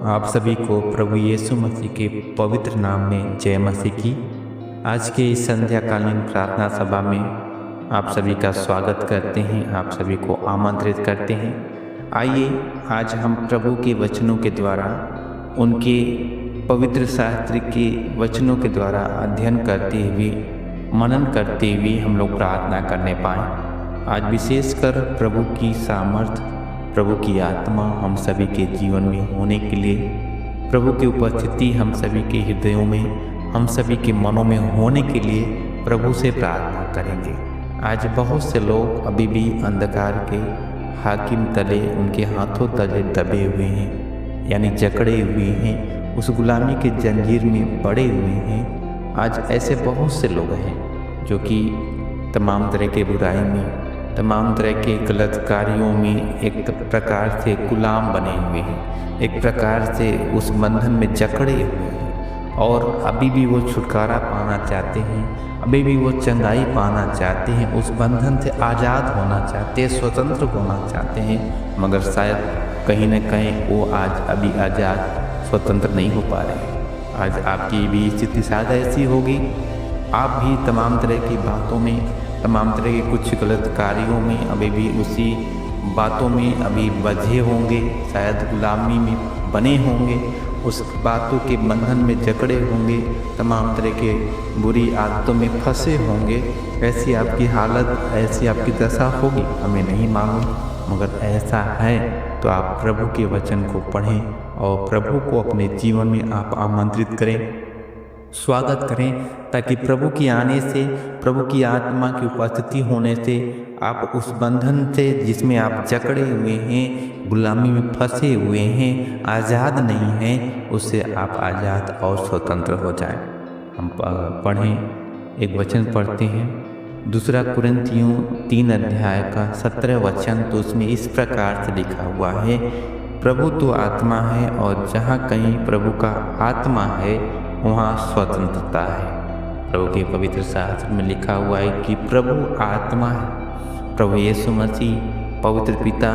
आप सभी को प्रभु यीशु मसीह के पवित्र नाम में जय मसीह की। आज के इस संध्याकालीन प्रार्थना सभा में आप सभी का स्वागत करते हैं, आप सभी को आमंत्रित करते हैं। आइए आज हम प्रभु के वचनों के द्वारा, उनके पवित्र शास्त्र के वचनों के द्वारा अध्ययन करते हुए, मनन करते हुए हम लोग प्रार्थना करने पाएँ। आज विशेषकर प्रभु की सामर्थ, प्रभु की आत्मा हम सभी के जीवन में होने के लिए, प्रभु की उपस्थिति हम सभी के हृदयों में, हम सभी के मनों में होने के लिए प्रभु से प्रार्थना करेंगे। आज बहुत से लोग अभी भी अंधकार के हाकिम तले, उनके हाथों तले दबे हुए हैं, यानी जकड़े हुए हैं, उस गुलामी के जंजीर में पड़े हुए हैं। आज ऐसे बहुत से लोग हैं जो कि तमाम तरह के बुराई में, तमाम तरह के गलत कार्यों में एक प्रकार से गुलाम बने हुए हैं, एक प्रकार से उस बंधन में जकड़े हुए हैं और अभी भी वो छुटकारा पाना चाहते हैं, अभी भी वो चंगाई पाना चाहते हैं, उस बंधन से आज़ाद होना चाहते हैं, स्वतंत्र होना चाहते हैं, मगर शायद कहीं न कहीं वो आज अभी आज़ाद स्वतंत्र नहीं हो पा रहे। आज आपकी भी स्थिति शायद ऐसी होगी, आप भी तमाम तरह की बातों में, तमाम तरह के कुछ गलत कार्यों में अभी भी उसी बातों में अभी बंधे होंगे, शायद गुलामी में बने होंगे, उस बातों के बंधन में जकड़े होंगे, तमाम तरह के बुरी आदतों में फंसे होंगे। ऐसी आपकी हालत, ऐसी आपकी दशा होगी, हमें नहीं मालूम, मगर ऐसा है तो आप प्रभु के वचन को पढ़ें और प्रभु को अपने जीवन में आप आमंत्रित करें, स्वागत करें, ताकि प्रभु की आने से, प्रभु की आत्मा की उपस्थिति होने से आप उस बंधन से जिसमें आप जकड़े हुए हैं, गुलामी में फंसे हुए हैं, आज़ाद नहीं हैं, उससे आप आज़ाद और स्वतंत्र हो जाएं। हम पढ़ें, एक वचन पढ़ते हैं, 2 कुरिन्थियों 3 अध्याय का 17 वचन। तो उसमें इस प्रकार से लिखा हुआ है, प्रभु तो आत्मा है और जहाँ कहीं प्रभु का आत्मा है वहाँ स्वतंत्रता है। प्रभु के पवित्र शास्त्र में लिखा हुआ है कि प्रभु आत्मा है। प्रभु यीशु मसीह पवित्र पिता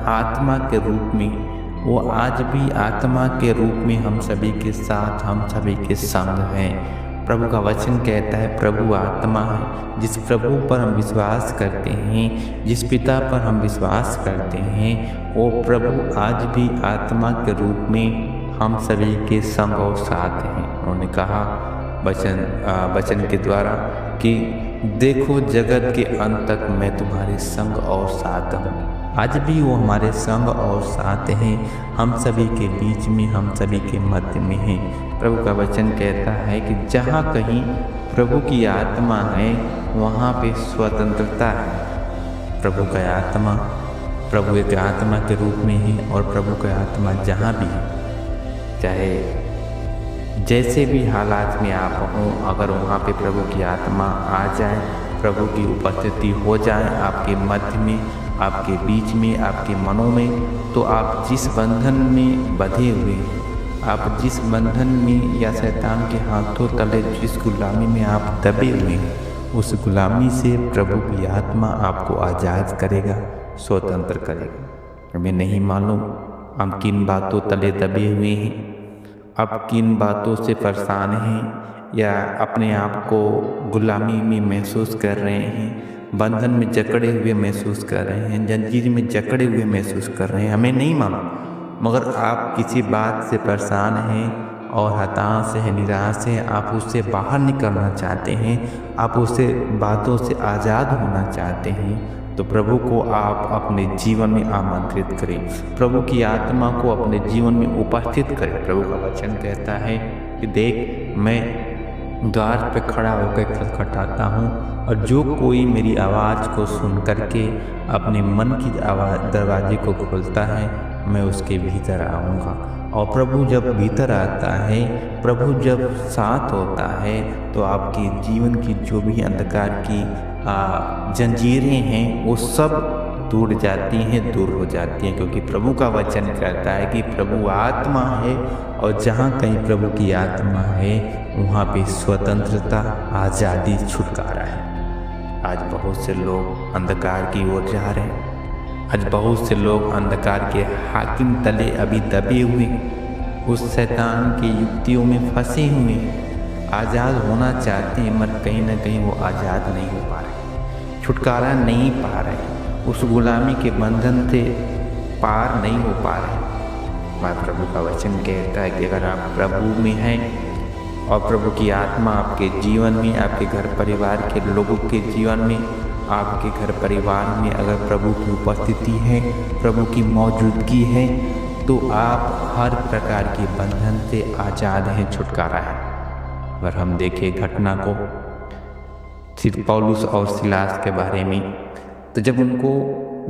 आत्मा के रूप में, वो आज भी आत्मा के रूप में हम सभी के साथ, हम सभी के संग हैं। प्रभु का वचन कहता है प्रभु आत्मा है। जिस प्रभु पर हम विश्वास करते हैं, जिस पिता पर हम विश्वास करते हैं, वो प्रभु आज भी आत्मा के रूप में हम सभी के संग और साथ हैं। उन्होंने कहा वचन के द्वारा कि देखो जगत के अंत तक मैं तुम्हारे संग और साथ हूँ। आज भी वो हमारे संग और साथ हैं, हम सभी के बीच में, हम सभी के मध्य में हैं। प्रभु का वचन कहता है कि जहाँ कहीं प्रभु की आत्मा है वहाँ पे स्वतंत्रता है। प्रभु का आत्मा, प्रभु एक आत्मा के रूप में है और प्रभु का आत्मा जहाँ भी है, चाहे जैसे भी हालात में आप हों, अगर वहाँ पे प्रभु की आत्मा आ जाए, प्रभु की उपस्थिति हो जाए आपके मध्य में, आपके बीच में, आपके मनों में, तो आप जिस बंधन में बंधे हुए, आप जिस बंधन में या शैतान के हाथों तले जिस गुलामी में आप दबे हुए हैं, उस गुलामी से प्रभु की आत्मा आपको आज़ाद करेगा, स्वतंत्र करेगा। हमें नहीं मालूम हम किन बातों तले दबे हुए हैं, आप किन बातों से परेशान हैं, या अपने आप को गुलामी में महसूस कर रहे हैं, बंधन में जकड़े हुए महसूस कर रहे हैं, जंजीर में जकड़े हुए महसूस कर रहे हैं, हमें नहीं मालूम, मगर आप किसी बात से परेशान हैं और हताश हैं, निराश हैं, आप उससे बाहर निकलना चाहते हैं, आप उससे बातों से आज़ाद होना चाहते हैं, तो प्रभु को आप अपने जीवन में आमंत्रित करें, प्रभु की आत्मा को अपने जीवन में उपस्थित करें। प्रभु का वचन कहता है कि देख मैं द्वार पर खड़ा होकर खटखटाता हूँ, और जो कोई मेरी आवाज़ को सुन करके अपने मन की दरवाजे को खोलता है, मैं उसके भीतर आऊँगा। और प्रभु जब भीतर आता है, प्रभु जब साथ होता है, तो आपके जीवन की जो भी अंधकार की जंजीरें हैं वो सब टूट जाती हैं, दूर हो जाती हैं, क्योंकि प्रभु का वचन कहता है कि प्रभु आत्मा है और जहाँ कहीं प्रभु की आत्मा है वहाँ पे स्वतंत्रता, आज़ादी, छुटकारा है। आज बहुत से लोग अंधकार की ओर जा रहे हैं, आज बहुत से लोग अंधकार के हाकिम तले अभी दबे हुए, उस शैतान की युक्तियों में फंसे हुए हैं, आज़ाद होना चाहते हैं मगर कहीं ना कहीं वो आज़ाद नहीं हो पा रहे, छुटकारा नहीं पा रहे, उस गुलामी के बंधन से पार नहीं हो पा रहे। हमारे प्रभु का वचन कहता है कि अगर आप प्रभु में हैं और प्रभु की आत्मा आपके जीवन में, आपके घर परिवार के लोगों के जीवन में, आपके घर परिवार में अगर प्रभु की उपस्थिति है, प्रभु की मौजूदगी है, तो आप हर प्रकार के बंधन से आज़ाद हैं, छुटकारा है। अगर हम देखें घटना को सिर्फ पौलुस और सिलास के बारे में, तो जब उनको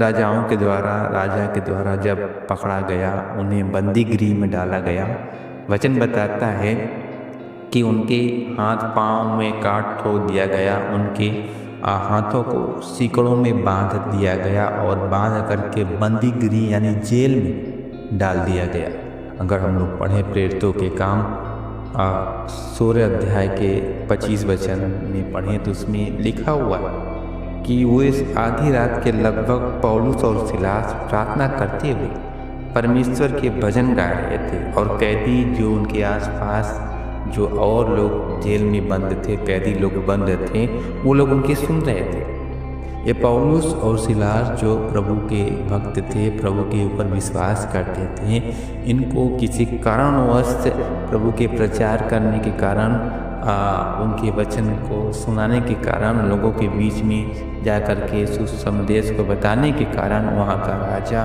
राजा के द्वारा जब पकड़ा गया, उन्हें बंदी गृह में डाला गया, वचन बताता है कि उनके हाथ पांव में काट ठोक दिया गया, उनके हाथों को सीकड़ों में बांध दिया गया और बांध करके बंदी गृह यानी जेल में डाल दिया गया। अगर हम लोग पढ़ें प्रेरितों के काम 16 अध्याय के 25 वचन में पढ़ें तो उसमें लिखा हुआ कि वो इस आधी रात के लगभग पौलुस और सिलास प्रार्थना करते हुए परमेश्वर के भजन गा रहे थे और कैदी जो उनके आसपास जो और लोग जेल में बंद थे, कैदी लोग बंद थे, वो लोग उनके सुन रहे थे। ये पौलुस और सिलास जो प्रभु के भक्त थे, प्रभु के ऊपर विश्वास करते थे, इनको किसी कारणवश प्रभु के प्रचार करने के कारण, उनके वचन को सुनाने के कारण, लोगों के बीच में जा कर के सुसंदेश को बताने के कारण वहाँ का राजा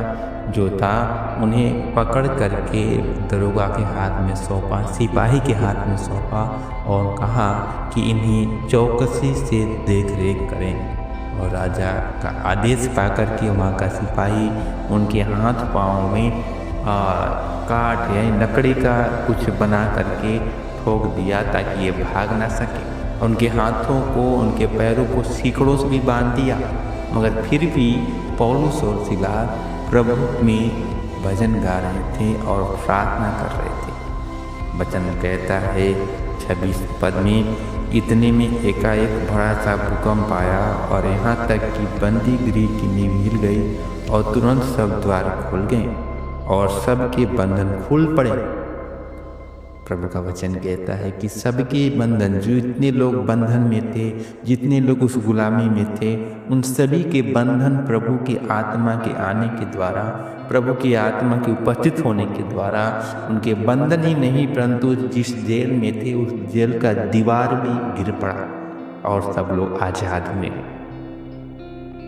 जो था उन्हें पकड़ करके दरोगा के हाथ में सौंपा, सिपाही के हाथ में सौंपा और कहा कि इन्हें चौकसी से देख रेख करें। और राजा का आदेश पाकर के वहाँ का सिपाही उनके हाथ पाँव में काट यानी लकड़ी का कुछ बना करके ठोक दिया ताकि ये भाग ना सके। उनके हाथों को, उनके पैरों को सीकड़ों से भी बांध दिया, मगर फिर भी पौलुस और सिलास प्रभु में भजन गा रहे थे और प्रार्थना कर रहे थे। वचन कहता है 26 पद में, इतने में एकाएक बड़ा सा भूकंप आया और यहाँ तक कि बंदी गृह की नींव हिल गई और तुरंत सब द्वार खुल गए और सबके बंधन खुल पड़े। प्रभु का वचन कहता है कि सबके बंधन, जो इतने लोग बंधन में थे, जितने लोग उस गुलामी में थे, उन सभी के बंधन प्रभु की आत्मा के आने के द्वारा, प्रभु की आत्मा के उपस्थित होने के द्वारा उनके बंधन ही नहीं परंतु जिस जेल में थे उस जेल का दीवार भी गिर पड़ा और सब लोग आज़ाद हुए।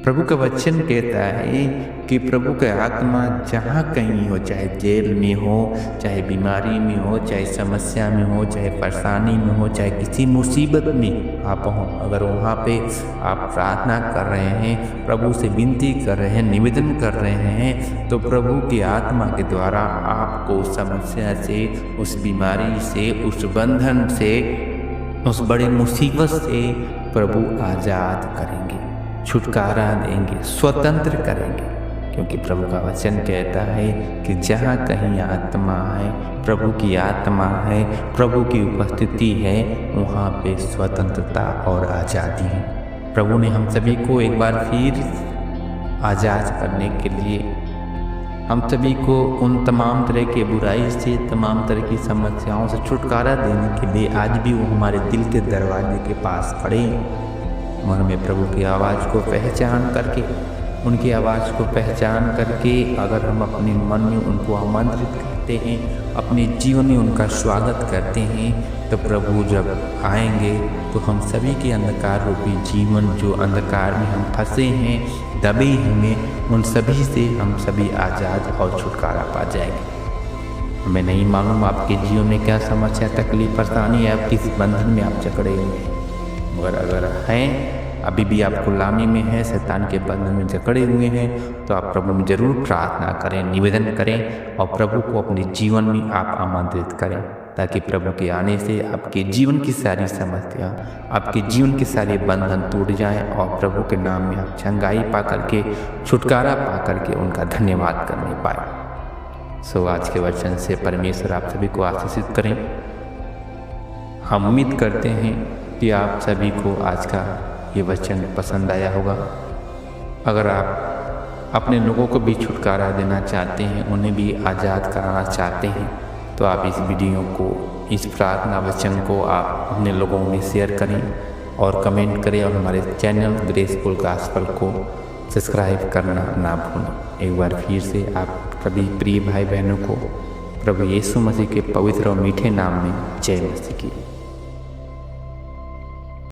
प्रभु का वचन कहता है कि प्रभु का आत्मा जहाँ कहीं हो, चाहे जेल में हो, चाहे बीमारी में हो, चाहे समस्या में हो, चाहे परेशानी में हो, चाहे किसी मुसीबत में आप हो, अगर वहाँ पे आप प्रार्थना कर रहे हैं, प्रभु से विनती कर रहे हैं, निवेदन कर रहे हैं, तो प्रभु की आत्मा के द्वारा आपको उस समस्या से, उस बीमारी से, उस बंधन से, उस बड़े मुसीबत से प्रभु आज़ाद करेंगे, छुटकारा देंगे, स्वतंत्र करेंगे। क्योंकि प्रभु का वचन कहता है कि जहाँ कहीं आत्मा है, प्रभु की आत्मा है, प्रभु की उपस्थिति है, वहाँ पे स्वतंत्रता और आज़ादी है। प्रभु ने हम सभी को एक बार फिर आज़ाद करने के लिए, हम सभी को उन तमाम तरह के बुराई से, तमाम तरह की समस्याओं से छुटकारा देने के लिए आज भी वो हमारे दिल के दरवाजे के पास खड़े हैं। मन में प्रभु की आवाज़ को पहचान करके, उनकी आवाज़ को पहचान करके अगर हम अपने मन में उनको आमंत्रित करते हैं, अपने जीवन में उनका स्वागत करते हैं, तो प्रभु जब आएंगे तो हम सभी के अंधकार रूपी जीवन, जो अंधकार में हम फंसे हैं, दबे हुए, उन सभी से हम सभी आज़ाद और छुटकारा पा जाएंगे। हमें नहीं मालूम आपके जीवन में क्या समस्या, तकलीफ, परेशानी है, आप किस बंधन में आप जकड़े हुए हैं, मगर अगर हैं, अभी भी आप गुलामी में हैं, शैतान के बंधन में जकड़े हुए हैं, तो आप प्रभु में जरूर प्रार्थना करें, निवेदन करें और प्रभु को अपने जीवन में आप आमंत्रित करें, ताकि प्रभु के आने से आपके जीवन की सारी समस्या, आपके जीवन के सारे बंधन टूट जाएं और प्रभु के नाम में आप चंगाई पा करके, छुटकारा पा करके उनका धन्यवाद करने पाए। सो आज के वचन से परमेश्वर आप सभी को आशीषित करें। हम उम्मीद करते हैं कि आप सभी को आज का ये वचन पसंद आया होगा। अगर आप अपने लोगों को भी छुटकारा देना चाहते हैं, उन्हें भी आज़ाद कराना चाहते हैं, तो आप इस वीडियो को, इस प्रार्थना वचन को आप अपने लोगों में शेयर करें और कमेंट करें, और हमारे चैनल ग्रेसफुल गॉस्पेल को सब्सक्राइब करना ना भूलें। एक बार फिर से आप सभी प्रिय भाई बहनों को प्रभु यीशु मसीह के पवित्र और मीठे नाम में जय मसीह की।